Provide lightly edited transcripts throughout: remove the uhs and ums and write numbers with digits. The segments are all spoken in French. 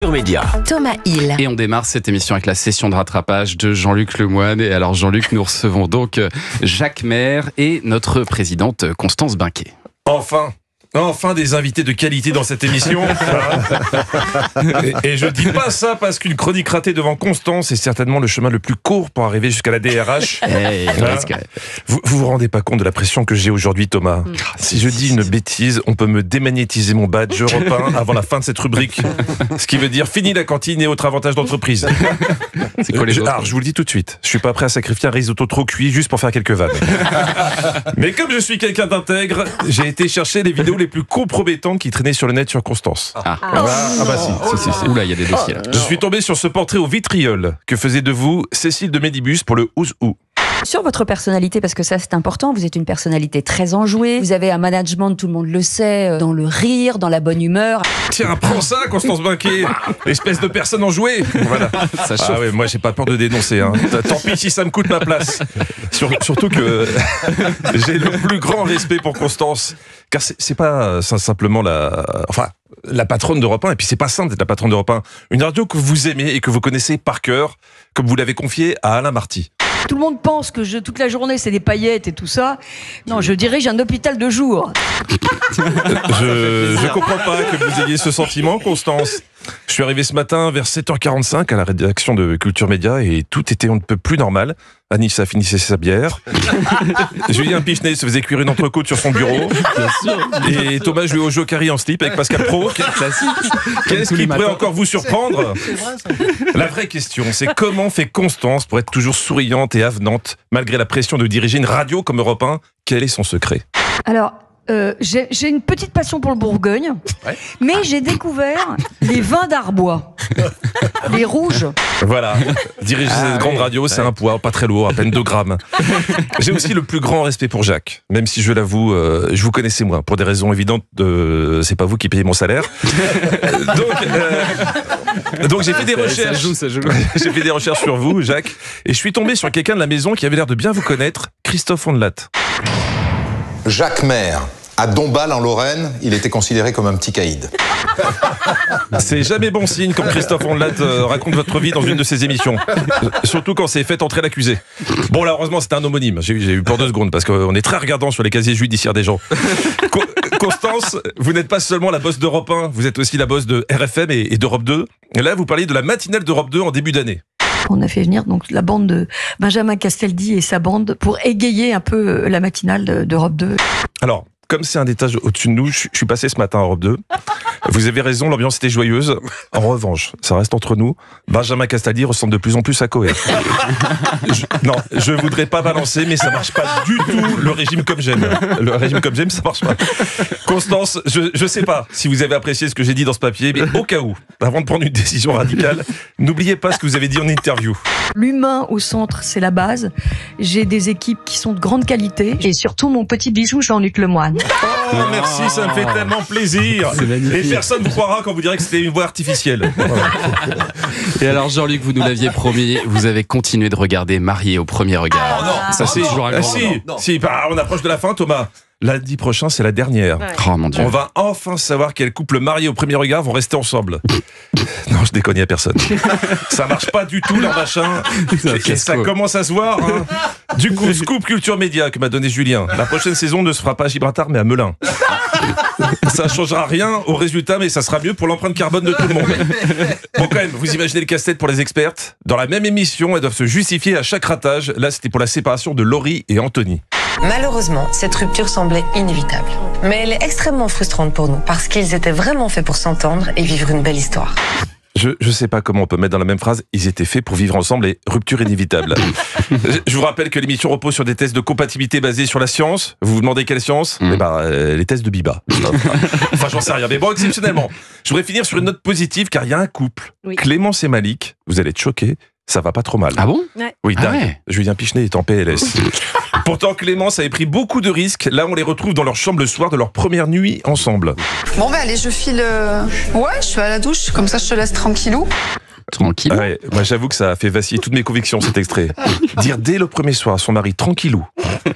Média. Thomas Hill. Et on démarre cette émission avec la session de rattrapage de Jean-Luc Lemoyne. Et alors Jean-Luc, nous recevons donc Jacques Maire et notre présidente Constance Binquet. Enfin des invités de qualité dans cette émission. Et je dis pas ça parce qu'une chronique ratée devant Constance est certainement le chemin le plus court pour arriver jusqu'à la DRH. Vous vous rendez pas compte de la pression que j'ai aujourd'hui, Thomas. Si je dis une bêtise, on peut me démagnétiser mon badge européen avant la fin de cette rubrique. Ce qui veut dire fini la cantine et autres avantages d'entreprise. C'est quoi les autres ? Alors, je vous le dis tout de suite, je suis pas prêt à sacrifier un risotto trop cuit juste pour faire quelques vannes. Mais comme je suis quelqu'un d'intègre, j'ai été chercher les vidéos les plus compromettantes qui traînaient sur le net sur Constance. Si. Oula, il y a des dossiers là. Je suis tombé sur ce portrait au vitriol que faisait de vous Cécile de Médibus pour le Who's Who. Sur votre personnalité, parce que ça c'est important, vous êtes une personnalité très enjouée, vous avez un management, tout le monde le sait, dans le rire, dans la bonne humeur. Tiens, prends ça, Constance Binquet, espèce de personne enjouée. Voilà. Ça chauffe. Ah ouais, moi j'ai pas peur de dénoncer. Hein. Tant pis si ça me coûte ma place. Surtout que j'ai le plus grand respect pour Constance, car c'est pas simplement la patronne d'Europe 1, et puis c'est pas simple d'être la patronne d'Europe 1. Une radio que vous aimez et que vous connaissez par cœur, comme vous l'avez confiée à Alain Marty. Tout le monde pense que toute la journée c'est des paillettes et tout ça. Non, je dirige un hôpital de jour. Je comprends pas que vous ayez ce sentiment, Constance. Je suis arrivé ce matin vers 7h45 à la rédaction de Culture Média et tout était on ne peut plus normal. Anissa finissait sa bière. Julien Pichenet se faisait cuire une entrecôte sur son bureau. Et Thomas jouait au Jokari en slip avec Pascal Pro. Qu'est-ce qui pourrait encore vous surprendre ? La vraie question, c'est comment fait Constance pour être toujours souriante et avenante malgré la pression de diriger une radio comme Europe 1 ? Quel est son secret ? Alors, j'ai une petite passion pour le Bourgogne, mais j'ai découvert les vins d'Arbois, les rouges. Voilà, diriger cette grande radio, c'est un poids pas très lourd, à peine 2 grammes. J'ai aussi le plus grand respect pour Jacques, même si je l'avoue, je vous connaissais moins, pour des raisons évidentes, c'est pas vous qui payez mon salaire. Donc j'ai fait des recherches. Ça joue. J'ai fait des recherches sur vous, Jacques, et je suis tombé sur quelqu'un de la maison qui avait l'air de bien vous connaître, Christophe Ondelat. Jacques Maire. À Dombasle, en Lorraine, il était considéré comme un petit caïd. C'est jamais bon signe quand Christophe Ondelat raconte votre vie dans une de ses émissions. Surtout quand c'est fait entrer l'accusé. Bon, là, heureusement, c'était un homonyme. J'ai eu peur 2 secondes parce qu'on est très regardant sur les casiers judiciaires des gens. Constance, vous n'êtes pas seulement la boss d'Europe 1, vous êtes aussi la boss de RFM et d'Europe 2. Et là, vous parliez de la matinale d'Europe 2 en début d'année. On a fait venir donc la bande de Benjamin Castaldi et sa bande pour égayer un peu la matinale d'Europe 2. Alors, comme c'est un étage au-dessus de nous, je suis passé ce matin à Europe 2. Vous avez raison, l'ambiance était joyeuse. En revanche, ça reste entre nous, Benjamin Castaldi ressemble de plus en plus à Cohen. Je voudrais pas balancer, mais ça marche pas du tout le régime comme j'aime. Le régime comme j'aime, ça marche pas. Constance, je sais pas si vous avez apprécié ce que j'ai dit dans ce papier, mais au cas où, avant de prendre une décision radicale, n'oubliez pas ce que vous avez dit en interview. L'humain au centre, c'est la base. J'ai des équipes qui sont de grande qualité. Et surtout mon petit bijou Jean-Luc Lemoyne. Oh, merci, ça me fait tellement plaisir. Et personne ne vous croira quand vous direz que c'était une voix artificielle. Et alors Jean-Luc, vous nous l'aviez promis, vous avez continué de regarder Marié au premier regard. Ça c'est toujours un grand moment. On approche de la fin, Thomas. Lundi prochain, c'est la dernière. Oh mon Dieu. On va enfin savoir quel couple marié au premier regard vont rester ensemble. Non, je déconne, il y a personne. Ça marche pas du tout, leur machin. Et ça commence à se voir. Hein. Du coup, Scoop Culture Média que m'a donné Julien. La prochaine saison ne se fera pas à Gibraltar, mais à Melun. Ça changera rien au résultat, mais ça sera mieux pour l'empreinte carbone de tout le monde. Bon, quand même, vous imaginez le casse-tête pour les expertes. Dans la même émission, elles doivent se justifier à chaque ratage. Là, c'était pour la séparation de Laurie et Anthony. Malheureusement, cette rupture semblait inévitable. Mais elle est extrêmement frustrante pour nous, parce qu'ils étaient vraiment faits pour s'entendre et vivre une belle histoire. Je sais pas comment on peut mettre dans la même phrase, ils étaient faits pour vivre ensemble et rupture inévitable. Je vous rappelle que l'émission repose sur des tests de compatibilité basés sur la science. Vous vous demandez quelle science ? Les tests de Biba. Enfin, j'en sais rien. Mais bon, exceptionnellement, je voudrais finir sur une note positive car il y a un couple, Clémence et Malik, vous allez être choqués, ça va pas trop mal. Ah bon ? Oui, dingue. Ouais. Julien Pichenet est en PLS. Pourtant, Clémence avait pris beaucoup de risques. Là, on les retrouve dans leur chambre le soir de leur première nuit ensemble. Bon, allez, je file. Ouais, je suis à la douche, comme ça je te laisse tranquillou. Tranquille. Ouais, moi j'avoue que ça a fait vaciller toutes mes convictions cet extrait. Dire dès le premier soir à son mari tranquillou,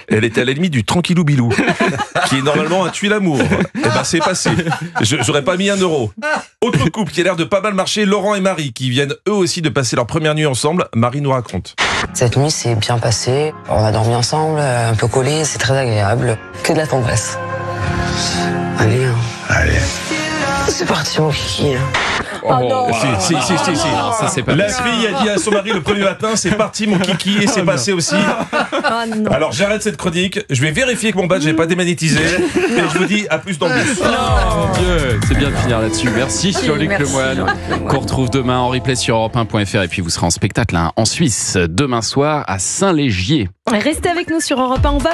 elle était à la limite du tranquillou bilou, qui est normalement un tue l'amour. Et ben c'est passé. J'aurais pas mis 1 euro. Autre couple qui a l'air de pas mal marcher, Laurent et Marie, qui viennent eux aussi de passer leur première nuit ensemble. Marie nous raconte. Cette nuit s'est bien passée. On a dormi ensemble, un peu collés, c'est très agréable. Que de la tendresse. Allez, hein. Allez. C'est parti mon kiki. non. Si. Non, ça c'est pas La possible. fille a dit à son mari le premier matin, c'est parti mon kiki, et c'est passé aussi. Ah non. Alors j'arrête cette chronique, je vais vérifier que mon badge n'est pas démonétisé, et je vous dis à plus dans le bus. Oh mon Dieu, c'est bien de finir là-dessus. Merci Jean-Luc Merci, Lemoyne, Jean-Luc Lemoyne. qu'on retrouve demain en replay sur europe1.fr et puis vous serez en spectacle en Suisse demain soir à Saint-Légier. Restez avec nous sur Europe 1, on va